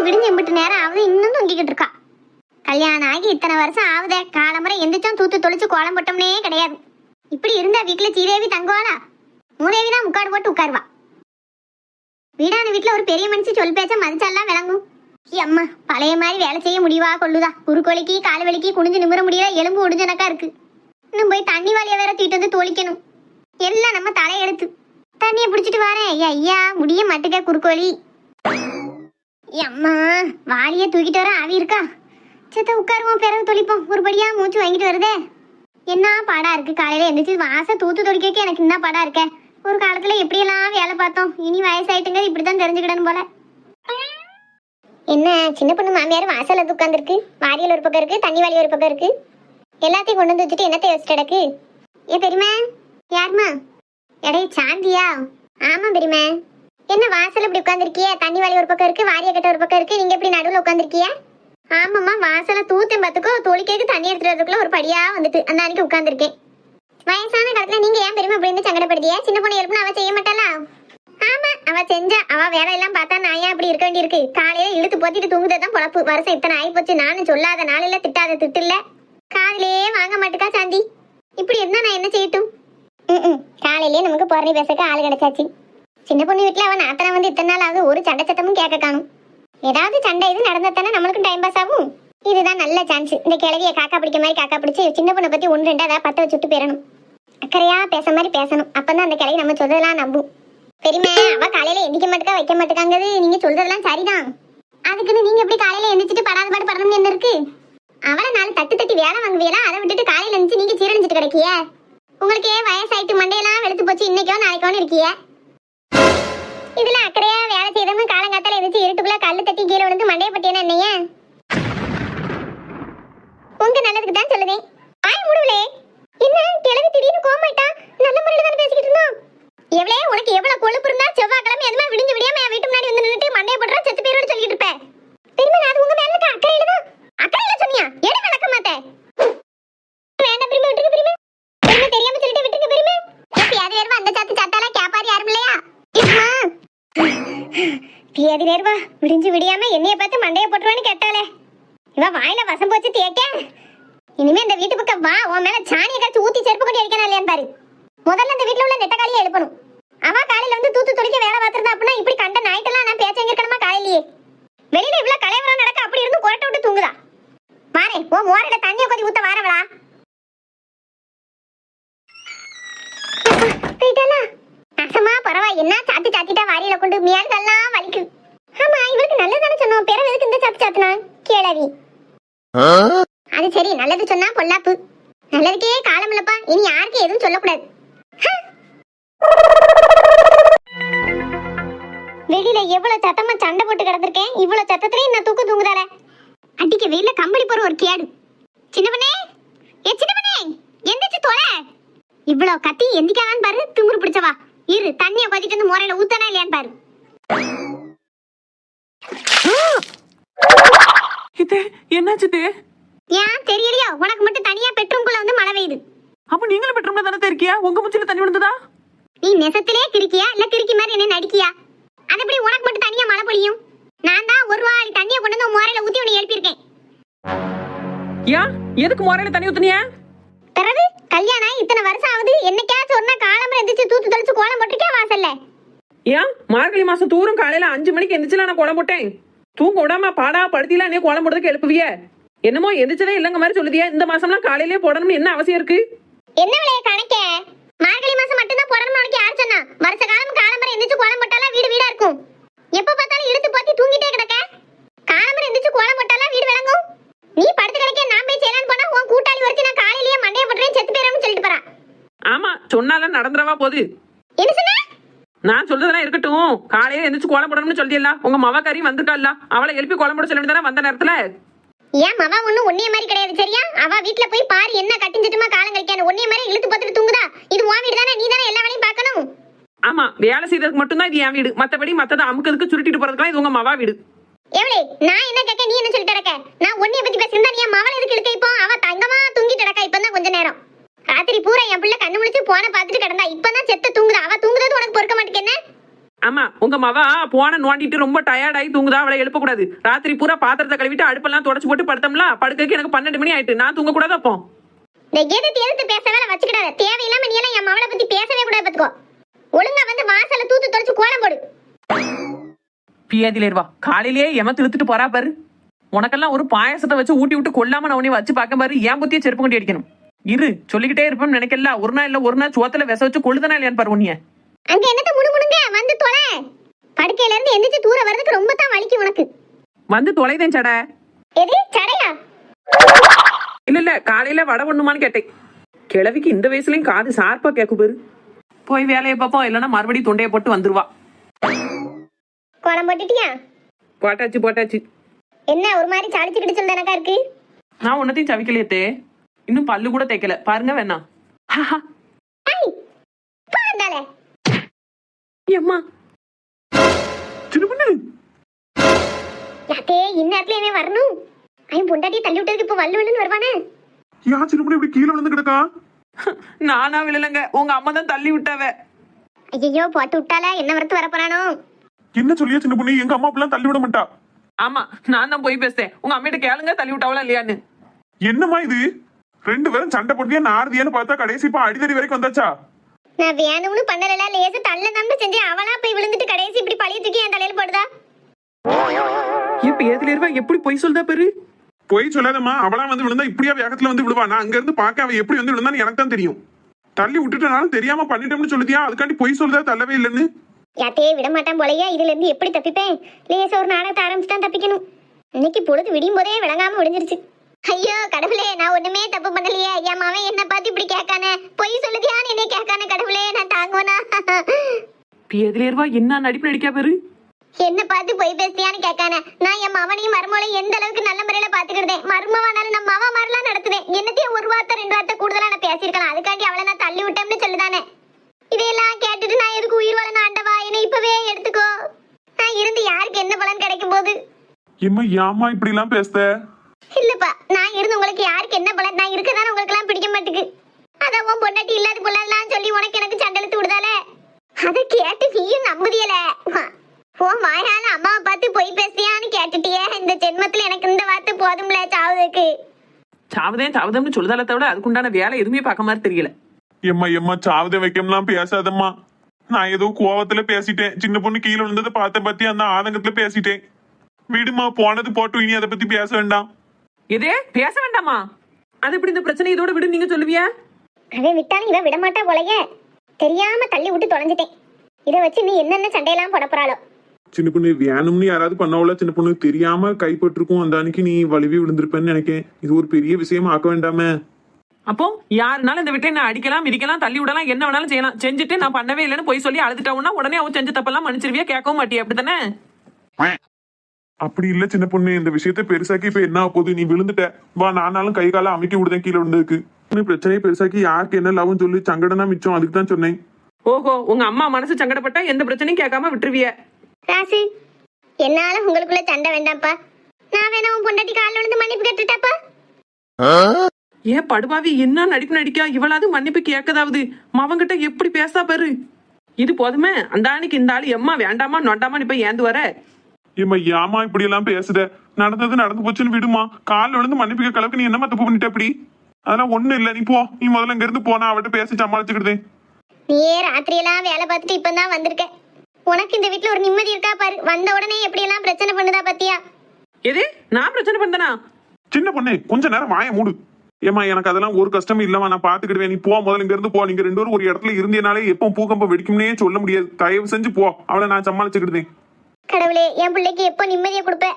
விடிஞ்சு எம்பிட்டு நேரம் ஆகுது இன்னும் தூங்கிக்கிட்டு இருக்கா. கல்யாணம் ஆகி இத்தனை வருஷம் ஆகுதே, காலமுறை எந்திரிச்சோம் தூத்து தொளிச்சு கோலம் போட்டோம்னே கிடையாது. இப்படி இருந்தா வீட்டுல சீதேவி தங்குவாளா? மூதேவி தான் முக்காடு போட்டு உட்காருவா. வீடான வீட்டுல ஒரு பெரிய மனுஷி சொல் பேச்ச மதிச்செல்லாம் விளங்கும். அம்மா பழைய மாதிரி வேலை செய்ய முடிவா கொள்ளுதா? குறுக்கோலிக்கு கால் வலிக்கு குனிஞ்சு நிமிர முடியல, எலும்பு ஒடிஞ்சனக்கா இருக்கு. இன்னும் போய் தண்ணி வாளிய வேற தூக்கிட்டு வந்து தொளிக்கணும். எல்லாம் நம்ம தலையெடுத்து தண்ணியை பிடிச்சிட்டு வரேன். ஐயா முடிய மாட்டுக்க குறுக்கோலி. அம்மா வாளிய தூக்கிட்டு வர ஆவி இருக்கா? செத்த உட்காருவோம், பிறகு தொளிப்போம். ஒருபடியா மூச்சு வாங்கிட்டு வருதே. என்ன பாடா இருக்கு. காலையில எந்திரிச்சு வாச தூத்து தொளிக்க எனக்கு என்ன பாடா இருக்க. ஒரு காலத்துல எப்படியெல்லாம் வேலை பார்த்தோம். இனி வயசாயிட்டுங்க இப்படிதான் தெரிஞ்சுக்கிடணும் போல. என்ன சின்ன பொண்ணு மாமியார் வாசல்ல உட்காந்துருக்கு. வாரியல் ஒரு பக்கம் இருக்கு, தண்ணி வாளி ஒரு பக்கம் இருக்கு. எல்லாத்தையும் கொண்டு வந்து வச்சுட்டு என்னத்தை யோசிச்சு கிடக்கு? ஏ பெரியமா. யாருமா? எடை சாந்தியா? ஆமா பெரியமா. என்ன வாசல் இப்படி உட்காந்துருக்கிய? தண்ணி வாளி ஒரு பக்கம் இருக்கு, வாரிய கட்ட ஒரு பக்கம் இருக்கு, நீங்க எப்படி நடுவில் உட்காந்துருக்கிய? ஆமாம்மா வாசல தூத்தம் பார்த்துக்கோ, தொழிலுக்கு தண்ணி எடுத்துட்டு வரதுக்குள்ள ஒரு படியா வந்துட்டு அந்த அன்னைக்கு உட்காந்துருக்கேன். வயசான காலத்துல நீங்க ஏன் பெரியமா இப்படி இருந்து சங்கடப்படுத்திய? சின்ன பொண்ணு எழுப்புனா அவ செய்ய மாட்டாளா? ஆமா அவ செஞ்சா. அவ வேலையெல்லாம் பார்த்தா நான் ஏன் அப்படி இருக்க வேண்டியிருக்கு? காலையில இழுத்து போத்திட்டு தூங்குதான் பொழப்பு. வருஷம் இத்தனை ஆகி போச்சு. நானும் சொல்லாத நாளில்ல, திட்டாத திட்டு இல்ல, காதலே வாங்க மாட்டுக்கா சாந்தி. இப்படி இருந்தா நான் என்ன செய்யட்டும்? காலையிலேயே நமக்கு பொறணி பேசக்க ஆள் கிடைச்சாச்சு. சின்ன பொண்ணு வீட்டுல அவன் நாத்தனை வந்து இத்தனை நாள் ஆகுது, ஒரு சண்டை சத்தமும் கேட்க காணும். ஏதாவது சண்டை இது நடந்தாத்தானே நம்மளுக்கும் டைம் பாஸ் ஆகும். இதுதான் நல்ல சான்ஸ். இந்த கிழவியை காக்கா பிடிக்க மாதிரி காக்கா பிடிச்சி சின்ன பொண்ணை பத்தி ஒன்று ரெண்டு அதாவது பத்த வச்சுட்டு போயிடணும். அக்கறையா பேச மாதிரி பேசணும். அப்பதான் அந்த கிழவி நம்ம சொல்றதெல்லாம் நம்பும். பெரியமா அவ காலையில எந்திக்க மாட்டுக்கா வைக்க மாட்டுக்காங்கிறது நீங்க சொல்றதெல்லாம் சரிதான். அதுக்குன்னு நீங்க எப்படி காலையில எந்திரிச்சிட்டு படாத பாடு படணும்னு என்ன இருக்கு? அவளை நாலு தட்டு தட்டி வேலை வாங்குவீங்களா? அதை விட்டுட்டு காலையில இருந்துச்சு நீங்க சீரழிஞ்சிட்டு கிடைக்கிய. உங்களுக்கே வயசாயிட்டு மண்டையெல்லாம் வெளுத்து போச்சு. இன்னைக்கோ நாளைக்கோன்னு இருக்கிய. இதுல அக்கறையா வேலை செய்தவங்க காலங்காத்தால எந்திரிச்சு இருட்டுக்குள்ள கல்லு தட்டி கீழே விழுந்து மண்டைய பட்டியனா என்னைய? உங்க நல்லதுக்கு தான் சொல்லுதேன். ஆய் முடிவுலே. என்ன கிழவி திடீர்னு கோமாயிட்டா? நல்ல முறையில தானே பேசிக்கிட்டு இருந்தோம். எவ்வளே உனக்கு எவ்வளவு கொழுப்பு இருந்தா செவ்வாய்க்கிழமை எதுவுமே விடிஞ்சு விடியாம என் வீட்டு முன்னாடி வந்து நின்னுட்டு மண்டைய போடுற செத்து பேரோட சொல்லிட்டு இருப்பேன். பெருமை அது உங்க மேல இருக்க அக்கறையில தான். அக்கறையில சொன்னியா? எடு விளக்க மாட்டேன். வேண்டாம் பெருமை விட்டுருக்க பெருமை. பெருமை தெரியாம சொல்லிட்டு விட்டுருக்க பெருமை. பியாதி நேர்வா அந்த சாத்து சாத்தால கேப்பாரி யாரும் இல்லையா? பியாதி நேர்வா விடிஞ்சு விடியாம என்னைய பார்த்து மண்டைய போட்டுருவான்னு கேட்டாலே இவ வாயில வசம் போச்சு தேக்க. இனிமே இந்த வீட்டு பக்கம் வா, உன் மேல சாணியை கழிச்சு ஊத்தி செருப்பு கொண்டு அடிக்கணும் இல்லையான்னு பாரு. முதல்ல இந்த வீட்டுல உள்ள நெட்டக்காலியை எழுப்பணும். அவ காலையில வந்து தூத்து தொளிக்க வேலை பார்த்திருந்தா அப்படின்னா இப்படி கண்ட நாய்ட்டெல்லாம் நான் பேச்ச இருக்கணுமா? காலையிலேயே வெளியில இவ்வளவு கலைவரம் நடக்க அப்படி இருந்து குரட்டை விட்டு தூங்குதா? வாரே ஓ மோரையில தண்ணியை கொதி ஊத்த வாரவளா? அசமா பரவா என்ன சாத்தி சாத்திட்டா வாரியில கொண்டு மியாடுதெல்லாம் வலிக்கு. ஆமா இவருக்கு நல்லதானே சொன்னோம். பிறகு எதுக்கு இந்த சாத்தி சாத்தினா கேளவி? அது சரி நல்லது சொன்னா பொல்லாப்பு. நல்லதுக்கே காலம் இல்லப்பா. இனி யாருக்கு எதுவும் சொல்லக்கூடாது. வெளியில எவ்வளவு சத்தமா சண்டை போட்டு கிடந்திருக்கேன். இவ்வளவு சத்தத்திலேயே நான் தூங்குதால அடிக்க வெயில கம்பளி போற ஒரு கேடு. சின்ன பண்ணே ஏ சின்ன பண்ணே எந்திரிச்சு தொலை. இவ்வளவு கத்தி எந்திக்காதான்னு பாரு. திமுரு பிடிச்சவா இரு தண்ணியை கொதிட்டு வந்து முறையில ஊத்தனா இல்லையான்னு பாரு. என்னாச்சு? ஏன் தெரியலையோ? உனக்கு மட்டும் தனியா பெட்ரூம்குள்ள வந்து மழை பெய்யுது. அப்ப நீங்களும் பெட்ரூம்ல தானே இருக்கியா? உங்க மூச்சில தண்ணி விழுந்ததா? நீ நெசத்திலே கிறுக்கியா இல்ல கிறுக்கி மாதிரி என்ன நடிக்கியா? அது எப்படி உனக்கு மட்டும் தனியா மழை பொழியும்? நான் தான் ஒரு வாரி தண்ணியை கொண்டு வந்து முறையில ஊத்தி உன்னை எழுப்பியிருக்கேன். ஏன் எதுக்கு முறையில தண்ணி ஊத்துனியா? பிறகு கல்யாணம் இத்தனை வருஷம் ஆகுது. என்னைக்காச்சும் ஒரு நாள் காலம்பரம் எந்திரிச்சு தூத்து தெளிச்சு கோலம் போட்டிருக்கே வாசல்ல? ஏன் மார்கழி மாசம் தூரம் காலையில 5 மணிக்கு எந்திரிச்சுல நான் கோலம் போட்டேன். தூங்க விடாம பாடா படுத்திலாம் நீ கோலம் போடுறதுக்கு எழுப்புவிய? என்னமோ எந்திரிச்சதே இல்லங்க மாதிரி சொல்லுதியா? இந்த மாசம்லாம் காலையிலேயே போடணும்னு என்ன அவசியம் இருக்கு? என்ன விலைய கணக்க? மார்கழி மாசம் மட்டும் தான் போடணும்னு உனக்கு யார் சொன்னா? வருஷ காலம் காலம்பரம் எந்திரிச்சு கோலம் போட்டாலாம் வீடு வீடா இருக்கும். எப்ப பார்த்தாலும் இழுத்து போத்தி தூங்கிட்டே கிடக்க. காலம்பரம் எந்திரிச்சு கோலம் போட்டாலாம் வீடு விளங்கும். நீ படுத்து கிடக்க நான் போய் செய்யலான்னு போனா உன் கூட்டாளி ஒருத்தி நான் காலையிலேயே மண்டைய போட்டுறேன் செத்து போயிடாம சொல்லிட்டு போறா. ஆமா சொன்னால நடந்துறவா போகுது. என்ன சொன்ன? நான் சொல்றதெல்லாம் இருக்கட்டும். காலையில எந்திரிச்சு கோலம் போடணும்னு சொல்லியல்ல. உங்க மவக்காரி வந்திருக்காள்ல, அவளை எழுப்பி கோலம் போட சொல்ல வேண்டியதானே வந்த நேரத்துல? ஏன் மவா ஒண்ணும் ஒன்னே மாதிரி கிடையாது சரியா? அவ வீட்டுல போய் பாரு என்ன கட்டிஞ்சிட்டுமா காலம் கழிக்கானு. ஒன்னே மாதிரி இழுத்து பார்த்துட்டு தூங்குதா? இது உன் வீடு தானே, நீ தானே எல்லா வேலையும் பார்க்கணும். ஆமா வேலை செய்யறதுக்கு மட்டும் தான் இது என் வீடு. மத்தபடி மத்தத அமுக்கிறதுக்கு சுருட்டிட்டு போறதுக்குலாம் இது உங்க மவா வீடு. எவளே நான் என்ன கேட்க, நீ என்ன சொல்லிட்டு இருக்க? நான் ஒன்னிய பத்தி பேசிருந்தா நீ மவள எதுக்கு இழுக்க? இப்போ அவ தங்கமா தூங்கிட்டு கிடக்கா. இப்பதான் கொஞ்ச நேரம் ராத்திரி பூரா என் பிள்ளை கண்ணு முடிச்சு போன பாத்துட்டு கிடந்தா. இப்பதான் செத்து தூங்குதா. அவ தூங்குறது உனக்கு பொறுக்க மாட்டேங்குது. ஆமா உங்க மவ போன நோண்டிட்டு ரொம்ப டயர்ட் ஆகி தூங்குதா, அவளை எழுப்ப கூடாது. ராத்திரி பூரா பாத்திரத்தை கழுவிட்டு அடுப்பெல்லாம் தொடச்சு போட்டு படுத்தோம்ல, படுக்கைக்கு எனக்கு 12 மணி ஆயிட்டு. நான் தூங்க கூடாது அப்போ. எதிர்த்து பேசவே வச்சுக்கிடாத. தேவையில்லாம நீ எல்லாம் என் மவளை பத்தி பேசவே கூடாது பாத்துக்கோ. ஒழுங்கா வந்து வாசல்ல தூத்து தொடச்சு கோலம் போடு. பியாதிலேருவா காலையிலேயே எமத்து இழுத்துட்டு போறா பாரு. உனக்கெல்லாம் ஒரு பாயசத்தை வச்சு ஊட்டி விட்டு கொல்லாம நான் உன்னை வச்சு பார்க்க பாரு. ஏன் புத்திய செருப்பு கொண்டு அடிக்கணும். இரு சொல்லிக்கிட்டே இருப்பேன்னு நினைக்கல. ஒரு நாள் இல்ல ஒரு நாள் சோத்துல விச வச்சு கொழுதனா இல்லையான்னு பாரு உன்னைய. அங்க என்னத்த முணுமுணுங்க வந்து தொலை. படுக்கையில இருந்து எந்திரிச்சு தூர வர்றதுக்கு ரொம்ப தான் வலிக்கு உனக்கு. வந்து தொலைதேன் சடை. எது சடையா? இல்ல காலையில வடை ஒண்ணுமான்னு கேட்டேன். கிழவிக்கு இந்த வயசுலயும் காது சார்பா கேக்கு பாரு. போய் வேலையை பார்ப்போம், இல்லைன்னா மறுபடியும் தொண்டையை போட்டு வந்துருவா. கோலம் போட்டுட்டியா? போட்டாச்சு. என்ன ஒரு மாதிரி சாடிச்சுக்கிட்டு சொல்லுதானக்கா இருக்கு? நான் உன்னத்தையும் சவிக்கலையத்தே. இன்னும் பல்லு கூட தேய்க்கல பாருங்க வேணா. அம்மா சின்ன பொண்ணு யாத்தே இந்நேரத்துல வரணும். அவன் பொண்டாட்டி தள்ளி விட்டதுக்கு இப்ப வல்லுன்னு வருவானே. யா சின்ன பொண்ணு இப்படி கீழே விழுந்து கிடக்கா? நானா விழலங்க, உங்க அம்மா தான் தள்ளி விட்டாவ. ஐயோ போட்டு விட்டால என்ன வரத்து வரப்போறானோ. என்ன சொல்லியா சின்ன பொண்ணு? எங்க அம்மா அப்பெல்லாம் தள்ளி விட மாட்டா. ஆமா நான் தான் போய் பேசுறேன். உங்க அம்மிட்ட கேளுங்க தள்ளி விட்டாவளா இல்லையான்னு. என்னம்மா இது? 2 பேரும் சண்டை போட்டியா நாரதியான்னு பார்த்தா கடைசி இப்ப அடிதடி வரைக்கும் வந்தாச்சா? நான் வேணும்னு பண்ணல, லேசா தள்ள நம்ப செஞ்சேன். அவளா போய் விழுந்துட்டு கடைசி இப்படி பழிய தூக்கி என் தலையில போடுதா. இப்ப ஏதுல இருவா எப்படி பொய் சொல்றா பாரு. பொய் சொல்லாதம்மா. அவளா வந்து விழுந்தா இப்படியா வேகத்துல வந்து விழுவா? நான் அங்க இருந்து பார்க்க அவ எப்படி வந்து விழுந்தான்னு எனக்கு தான் தெரியும். தள்ளி விட்டுட்டனாலும் தெரியாம பண்ணிட்டோம்னு சொல்லுதியா? அதுக்காண்டி பொய் சொல்றதா தள்ளவே இல்லைன்னு. யாத்தே விட மாட்டான் போலயா. இதுல இருந்து எப்படி தப்பிப்பேன்? லேசா ஒரு நாடகத்தை ஆரம்பிச்சு தான் தப்பிக்கணும். இன்னைக்கு பொழுது விடியும் போதே விளங்காம விடிஞ்சிருச்சு. ஐயோ கடவுளே, நான் ஒண்ணுமே தப்பு பண்ணலையே. என் மாவன் என்ன பார்த்து இப்படி கேட்கானே, பொய் சொல்லுதியான்னு என்ன கேட்கானே. கடவுளே நான் தாங்குவனா? ஏதுல இருவா என்ன நடிப்பு நடிக்கா பாரு. என்ன பார்த்து பொய் பேசியான்னு கேட்கானே. நான் என் மவனையும் மருமகளையும் எந்த அளவுக்கு நல்ல முறையில பாத்துக்கிட்டேன். மருமவானாலும் நம்ம மவ மாதிரிலாம் நடத்துவேன். என்னத்தையும் ஒரு வார்த்தை 2 வார்த்தை கூடுதலா நான் பேசியிருக்கலாம். அதுக்காண்டி அவளை நான் தள்ளி விட்டேன்னு சொல்லுதானே. இதையெல்லாம் கேட்டுட்டு நான் எதுக்கு உயிர் வாழணும்? ஆண்டவா என்னை இப்பவே எடுத்துக்கோ. நான் இருந்து யாருக்கு என்ன பலன் கிடைக்கும் போது? எம்மா ஏமா இப்படி எல்லாம் பேசுத? இல்லப்பா, நான் இருந்து உங்களுக்கு யாருக்கு என்ன பலன்? நான் இருக்கதானே உங்களுக்கு எல்லாம் பிடிக்க மாட்டுக்கு. அதான் உன் பொண்டாட்டி இல்லாத புள்ளலாம் சொல்லி உனக்கு எனக்கு சண்டெழுத்து விடுதால. அதை கேட்டு நீயும் நம்புதியல. உன் வாயால அம்மாவை பார்த்து பொய் பேசியான்னு கேட்டுட்டியே. இந்த ஜென்மத்துல எனக்கு இந்த வார்த்தை போதும்ல சாவதுக்கு. சாவதேன்னு சொல்லுதால தவிர அதுக்குண்டான வேலை எதுவுமே பார்க்க மாதிரி தெரியல. எம்மா சாவதை வைக்கம்லாம் பேசாதம்மா. நான் ஏதோ கோவத்துல பேசிட்டேன். சின்ன பொண்ணு கீழே விழுந்ததை பார்த்த பத்தி அந்த ஆதங்கத்துல பேசிட்டேன். விடுமா, போனது போட்டு இனி அதை பத்தி பேச வேண்டாம். எதே பேச வேண்டாமா? அது எப்படி இந்த பிரச்சனை இதோட விடு நீங்க சொல்லுவியா? அவன் விட்டாலும் இவன் விட மாட்டா போலயே. தெரியாம தள்ளி விட்டு தொலைஞ்சிட்டேன். இதை வச்சு நீ என்னென்ன சண்டையெல்லாம் போட போறாளோ. சின்ன பொண்ணு வேணும்னு யாராவது பண்ணாவளா? சின்ன பொண்ணு தெரியாம கைப்பற்றிருக்கும். அந்த அன்னைக்கு நீ வலிவி விழுந்திருப்பேன்னு நினைக்கேன். இது ஒரு பெரிய விஷயமா ஆக்க வேண்டாமே. அப்போ யாருனாலும் இந்த வீட்டை நான் அடிக்கலாம் மிதிக்கலாம் தள்ளி விடலாம் என்ன வேணாலும் செய்யலாம். செஞ்சுட்டு நான் பண்ணவே இல்லைன்னு போய் சொல்லி அழுதுட்டாவுன்னா உடனே அவன் செஞ்ச தப்பெல்லாம் மன்னிச்சிருவியா? கேட்கவும் மாட்டியா? அப்படித்தானே? அப்படி இல்ல சின்ன பொண்ணு. இந்த விஷயத்த பெருசாக்கி இப்ப என்ன போகுது? நீ விழுந்துட்ட வா, நானாலும் கை காலம் அமைக்கி விடுதேன் கீழே விழுந்ததுக்கு. பிரச்சனையை பெருசாக்கி யாருக்கு என்ன லாபம் சொல்லி சங்கடம் தான் மிச்சம். அதுக்கு தான் சொன்னேன். ஓஹோ, உங்க அம்மா மனசு சங்கடப்பட்டா எந்த பிரச்சனையும் கேட்காம விட்டுருவிய. ராசு, என்னால உங்களுக்குள்ள சண்டை வேண்டாம்ப்பா. நான் வேணா உன் பொண்டாட்டி காலில் விழுந்து மன்னிப்பு கேட்டுட்டாப்பா. ஏன் படுபாவி என்ன நடிப்பு நடிக்கா? இவளாவது மன்னிப்பு கேட்கதாவது மவங்கிட்ட எப்படி பேசா பாரு. இது போதுமே. அந்த ஆணிக்கு இந்த ஆளு எம்மா வேண்டாமா நொண்டாமா இப்ப ஏந்து வர. ஏமா இப்படி எல்லாம் பேசுத? நடந்தது நடந்து போச்சுன்னு விடுமா. காலில் விழுந்து மன்னிப்பு கேட்கறதுக்கு நீ என்னமா தப்பு பண்ணிட்ட? அப்படி அதெல்லாம் ஒண்ணும் இல்ல. நீ போ. நீ முதல்ல இங்க இருந்து போனா அவட்ட பேசி சமாளிச்சுக்கிட்டேன். நீயே ராத்திரியெல்லாம் வேலை பார்த்துட்டு இப்பதான் வந்திருக்க. உனக்கு இந்த வீட்டுல ஒரு நிம்மதி இருக்கா பாரு. வந்த உடனே எப்படி எல்லாம் பிரச்சனை பண்ணுதா பத்தியா? எது நான் பிரச்சனை பண்ணனா? சின்ன பொண்ணு கொஞ்ச நேரம் வாய மூடு. ஏமா எனக்கு அதெல்லாம் ஒரு கஷ்டமும் இல்லமா. நான் பாத்துக்கிடுவேன். நீ போ, முதல்ல இங்க இருந்து போ. நீங்க 2 பேரும் ஒரு இடத்துல இருந்தேனாலே எப்போ பூகம்பம் வெடிக்கும்னே சொல்ல முடியாது. தயவு செஞ்சு போ. அவளை நான் சமாளிச்சுக்கிட்டேன். கடவுளே, என் பிள்ளைக்கு எப்போ நிம்மதியை கொடுப்ப?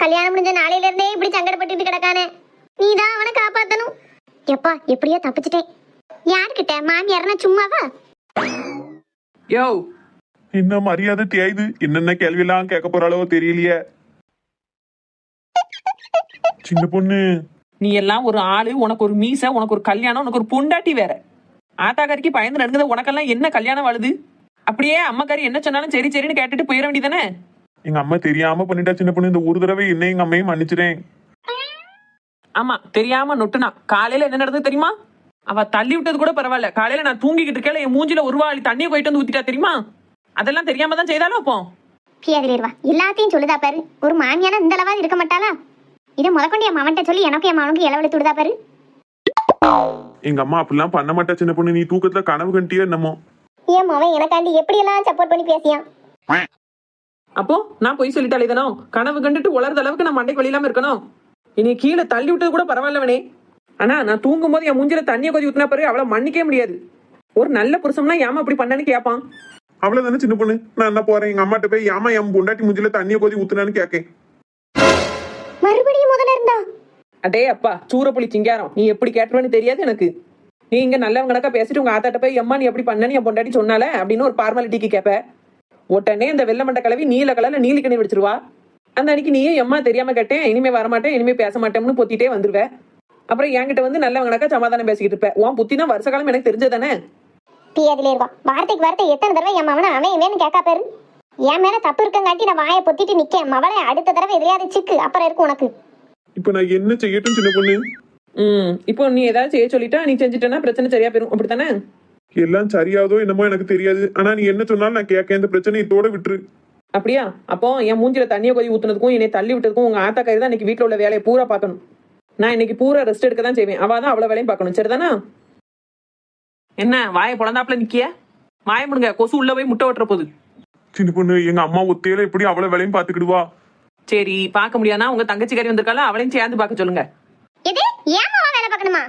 கல்யாணம் முடிஞ்ச நாளையில இருந்தே இப்படி சங்கடப்பட்டு கிடக்கானே. நீதான் அவனை காப்பாத்தணும். எப்பா எப்படியோ தப்பிச்சிட்டேன். யாருக்கிட்ட? மாமியார்னா சும்மாவா? யோ என்ன மரியாதை தேயுது? என்னென்ன கேள்வி எல்லாம் கேட்க போறாளோ தெரியலையே. சின்ன பொண்ணு நீ எல்லாம் ஒரு ஆளு, உனக்கு ஒரு மீசை, உனக்கு ஒரு கல்யாணம், உனக்கு ஒரு பொண்டாட்டி வேற. ஆத்தாக்காரிக்கு பயந்து நடுங்குது. உனக்கெல்லாம் என்ன கல்யாணம் வாழுது? அப்படியே அம்மாக்காரி என்ன சொன்னாலும் சரி சரின்னு கேட்டுட்டு போயிட வேண்டியதானே? எங்க அம்மா தெரியாம பண்ணிட்டா சின்ன பொண்ணு. இந்த ஒரு தடவை என்ன எங்க அம்மையும் மன்னிச்சிட்டேன். ஆமா தெரியாம நொட்டுனா. காலையில என்ன நடந்தது தெரியுமா? அவ தள்ளி விட்டது கூட பரவாயில்ல. காலையில நான் தூங்கிக்கிட்டு இருக்கேன். என் மூஞ்சில ஒரு வாளி தண்ணியை போயிட்டு வந்து ஊத்திட்டா தெரியுமா? அதெல்லாம் தெரியாம தான் செய்தாலும் அப்போ பியாதிலேருவா எல்லாத்தையும் சொல்லுதா பாரு. ஒரு மாமியானா இந்த அளவாது இருக்க மாட்டாளா? இதை முதற்கொண்டு என் மவன்கிட்ட சொல்லி எனக்கும் என் மவனுக்கு இளவெளி துடுதா பாரு. எங்க அம்மா அப்படிலாம் பண்ண மாட்டா சின்ன பொண்ணு. நீ தூக்கத்துல கனவு கண்டியா என்னமோ? என் மவன் எனக்காண்டி எப்படி எல்லாம் சப்போர்ட் பண்ணி பேசியான். அப்போ நான் பொய் சொல்லிட்டாலே தானோ? கனவு கண்டுட்டு உளர்ந்த அளவுக்கு நான் மண்டைக்கு வெளியிலாம இருக்கணும். இனி கீழே தள்ளி விட்டது கூட பரவாயில்லவனே. ஆனா நான் தூங்கும் போது என் மூஞ்சில தண்ணியை கொதி ஊத்தினா பிறகு அவளை மன்னிக்கவே முடியாது. ஒரு நல்ல புருஷம்னா ஏமா அப்படி பண்ணான்னு கேட்பான். அவ்வளவுதானே சின்ன பொண்ணு. நான் என்ன போறேன் எங்க அம்மாட்ட போய் ஏமா என் பொண்டாட்டி முஞ்சில தண்ணியை கொதி ஊத்துனான்னு கேட்கேன். மறுபடியும் முதல்ல இருந்தா அடே அப்பா சூரப்புளி சிங்காரம், நீ எப்படி கேட்டுருவேன்னு தெரியாது எனக்கு. நீ இங்க நல்லவங்கனக்கா பேசிட்டு உங்க ஆத்தாட்ட போய் எம்மா நீ எப்படி பண்ணனு என் பொண்டாட்டி சொன்னால அப்படின்னு ஒரு ஃபார்மாலிட்டிக்கு கேட்ப. உடனே இந்த வெள்ளமண்ட கலவி நீல கலர்ல நீலி கண்ணி வச்சிருவா. அந்த அன்னைக்கு நீயே எம்மா தெரியாம கேட்டேன், இனிமே வரமாட்டேன், இனிமே பேச மாட்டேன்னு பொத்திட்டே வந்துருவ. அப்புறம் என்கிட்ட வந்து நல்லவங்கனக்கா சமாதானம் பேசிக்கிட்டு இருப்ப. உன் புத்தினா வருஷ காலம் எனக்கு தெரிஞ்சதானே. பியாதிலேருவா வார்த்தைக்கு வார்த்தை எத்தனை தடவை என் மவனை அவன் இவன்னு கேட்கா பாரு. என் மேல தப்பு இருக்கங்காட்டி நான் வாயை பொத்திட்டு நிக்கேன். மவளை அடுத்த தடவை எதிரியாத சிக்கு அப்புறம் இருக்கும் உனக்கு. இப்ப நான் என்ன செய்யட்டும் சின்ன பொண்ணு? இப்போ நீ ஏதாவது செய்ய சொல்லிட்டா நீ செஞ்சுட்டேன்னா பிரச்சனை சரியா போயிரும், அப்படித்தானே? எல்லாம் சரியாதோ என்னமோ எனக்கு தெரியாது. ஆனா நீ என்ன சொன்னாலும் நான் கேட்க. இந்த பிரச்சனை இதோட விட்டுரு. அப்படியா? அப்போ என் மூஞ்சில தண்ணியை கொதி ஊத்துனதுக்கும் என்னை தள்ளி விட்டதுக்கும் உங்க ஆத்தா கறி தான் இன்னைக்கு வீட்டுல உள்ள வேலையை பூரா பார்க்கணும். நான் இன்னைக்கு பூரா ரெஸ்ட் எடுக்க தான் செய்வேன். அவ தான் அவ்வளவு வேலையும் பார்க்கணும், சரிதானா? என்ன வாயை பொழந்தாப்புல நிக்கிய? வாய முடுங்க, கொசு உள்ள போய் முட்டை ஓட்டுற போகுது. சின்ன பொண்ணு எங்க அம்மா ஒத்தையில எப்படி அவ்வளவு வேலையும் பாத்துக்கிடுவா? சரி பார்க்க முடியாதா? உங்க தங்கச்சி கறி வந்திருக்கால, அவளையும் சேர்ந்து பார்க்க சொல்லுங்க. எது ஏன் மவன் வேலை பார்க்கணுமா?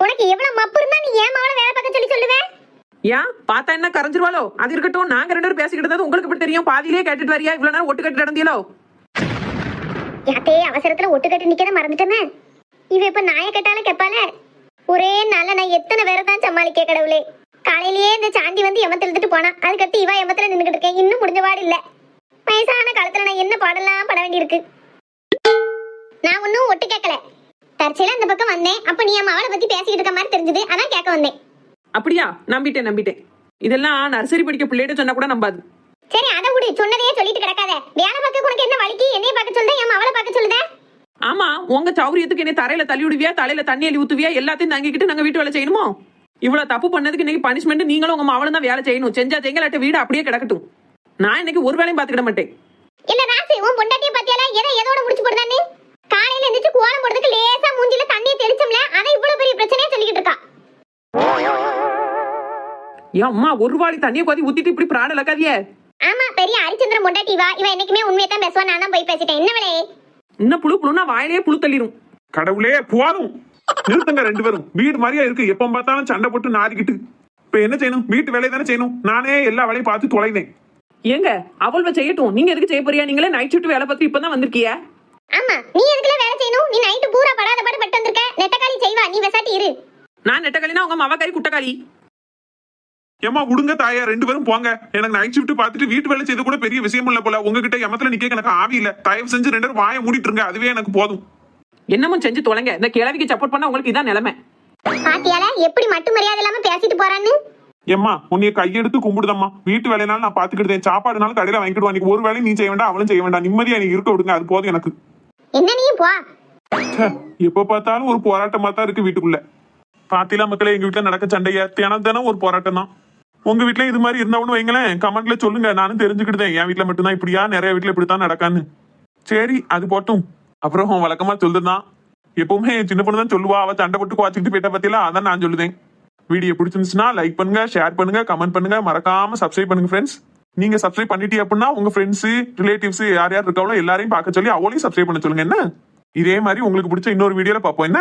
உனக்கு எவ்வளவு மப்பு இருந்தா நீ ஏன் மவளை வேலை பார்க்க சொல்லி சொல்லுவேன்? ஏன் பார்த்தா என்ன கரைஞ்சிருவாளோ? அது இருக்கட்டும், நாங்க ரெண்டு பேரும் பேசிக்கிட்டு இருந்தது உங்களுக்கு எப்படி தெரியும்? பாதியிலே கேட்டுட்டு வரியா? இவ்வளவு நேரம் ஒட்டு கட்டு நடந்தீங்களோ? யாத்தே அவசரத்துல ஒட்டு கட்டு நிக்கத மறந்துட்டேமே. இவ இப்ப நாய கட்டால கேப்பால. ஒரே நாள்ல நான் எத்தனை பேரை தான் சமாளிக்க கடவுளே. காலையிலேயே இந்த சாண்டி வந்து எமத்துல எடுத்துட்டு போனா. அதுக்கடுத்து இவ எமத்துல நின்னுகிட்டு இருக்கேன். இன்னும் முடிஞ்ச பாடு இல்ல. வயசான காலத்துல நான் என்ன பாடலாம் பட வேண்டி இருக்கு. நான் ஒன்னும் ஒட்டு கேட்கல. தற்செயலா அந்த பக்கம் வந்தேன். அப்ப நீ என் அவளை பத்தி பேசிக்கிட்டு இருக்க மாதிரி தெரிஞ்சது. அதான் கேட்க வந்தேன். அப்படியா? நம்பிட்டேன். இதெல்லாம் நர்சரி படிக்க பிள்ளைகிட்ட சொன்னா கூட நம்பாது. சரி அதை விடு. சொன்னதையே சொல்லிட்டு கிடக்காத. வேலை பார்க்க உனக்கு என்ன வலிக்கு? என்னைய பார்க்க சொல்லுதே, என் அவளை பார்க்க சொல்லுதே. ஆமா, உங்க சௌரியத்துக்கு என்ன தரையில தள்ளி விடுவியா, தலையில தண்ணி அள்ளி ஊத்துவியா, எல்லாத்தையும் தங்கிக்கிட்டு நாங்க வீட்டு வேலை செய்யணுமோ? இவ்வளவு தப்பு பண்ணதுக்கு இன்னைக்கு பனிஷ்மெண்ட் நீங்களும் உங்க மாவளும் தான் வேலை செய்யணும். செஞ்சா செங்கலாட்ட வீடு அப்படியே கிடக்கட்டும். நான் இன்னைக்கு ஒரு வேலையும் பாத்துக்கிட மாட்டேன். இல்ல ராசி, உன் பொண்டாட்டிய பத்தியால எதோட முடிச்சு போடுதானே? காலையில எந்திரிச்சு கோலம் போடுறதுக்கு லேசா மூஞ்சில தண்ணியை தெளிச்சோம்ல, அதை இவ்வளவு பெரிய பிரச்சனையா சொல்லிக்கிட்டு இருக்கா. ஏன் அம்மா ஒரு வாளி தண்ணியை கொதி ஊத்திட்டு இப்படி பிராண இழக்காதியே. ஆமா, பெரிய ஹரிச்சந்திரன் பொண்டாட்டி வா. இவன் என்னைக்குமே உண்மையை தான் பேசுவா. நான் தான் போய் பேசிட்டேன். என்ன வேலை? இன்னும் புழுனா வாயிலே புழு தள்ளிரும். கடவுளே போதும், நிறுத்துங்க ரெண்டு பேரும். வீடு மாதிரியா இருக்கு, எப்ப பார்த்தாலும் சண்டை போட்டு நாரிக்கிட்டு. இப்ப என்ன செய்யணும்? வீட்டு வேலையை தானே செய்யணும். நானே எல்லா வேலையும் பார்த்து தொலைந்தேன். ஏங்க அவள்வ செய்யட்டும், நீங்க எதுக்கு செய்ய போறியா? நீங்களே நைட் ஷிஃப்ட் வேலை பார்த்து இப்பதான் வந்திருக்கிய. ஆமா, நீ எதுக்குல வேலை செய்யணும்? நீ நைட்டு பூரா படாத பாடு பட்டு வந்திருக்க. நெட்டக்காளி செய்வா, நீ வெசாட்டி இரு. நான் நெட்டக்காளினா உங்க மவக்காரி குட்டக்காளி. ஏமா விடுங்க தாயா, ரெண்டு பேரும் போங்க. எனக்கு நைட் ஷிஃப்ட் பார்த்துட்டு வீட்டு வேலை செய்து கூட பெரிய விஷயம் இல்ல போல. உங்ககிட்ட எமத்துல நிக்க எனக்கு ஆவி இல்ல. தயவு செஞ்சு ரெண்டு பேரும் வாயை மூடிட்டு இருங்க, அதுவே எனக்கு போதும். என்னமும் செஞ்சு தொலைங்க. இந்த கிழவிக்கு சப்போர்ட் பண்ணா உங்களுக்கு இதான் நிலைமை. பாத்தியால எப்படி மட்டும் மரியாதை இல்லாம பேசிட்டு போறான்னு. ஏம்மா உன்னைய கையெடுத்து கும்பிடுதம்மா. வீட்டு வேலைனாலும் நான் பாத்துக்கிட்டேன், சாப்பாடுனாலும் கடையில வாங்கிடுவா. நீ ஒரு வேலையும் நீ செய்ய வேண்டாம், அவளும் செய்ய வேண்டாம். நிம்மதியா நீ இருக்க விடுங்க, அது போதும் எனக்கு. என்ன நீயும் போ. எப்ப பார்த்தாலும் ஒரு போராட்டமா தான் இருக்கு வீட்டுக்குள்ள. பாத்திலா மக்களே, எங்க வீட்டுல நடக்க சண்டையா தினம் ஒரு போராட்டம் தான். உங்க வீட்டுல இது மாதிரி இருந்தாவும் வைங்களேன், கமெண்ட்ல சொல்லுங்க. நானும் தெரிஞ்சுக்கிட்டேன் என் வீட்டுல மட்டும்தான் இப்படியா, நிறைய வீட்டுல இப்படித்தான் நடக்கான்னு. சரி அது போட்டும். அப்புறம் வழக்கமா சொல்லுதான், எப்பவுமே சின்ன பொண்ணு தான் சொல்லுவா. அவ சண்டை போட்டு குவாச்சிக்கிட்டு போயிட்ட பத்தியில அதான் நான் சொல்லுதேன். வீடியோ பிடிச்சிருந்துச்சுன்னா லைக் பண்ணுங்க, ஷேர் பண்ணுங்க, கமெண்ட் பண்ணுங்க, மறக்காம சப்ஸ்கிரைப் பண்ணுங்க ஃப்ரெண்ட்ஸ். நீங்க சப்ஸ்கிரைப் பண்ணிட்டீங்க அப்படின்னா உங்க ஃப்ரெண்ட்ஸ் ரிலேட்டிவ்ஸ் யார் யார் இருக்காங்களோ எல்லாரையும் பார்க்க சொல்லி அவளையும் சப்ஸ்கிரைப் பண்ண சொல்லுங்க. என்ன இதே மாதிரி உங்களுக்கு பிடிச்ச இன்னொரு வீடியோல பார்ப்போம். என்ன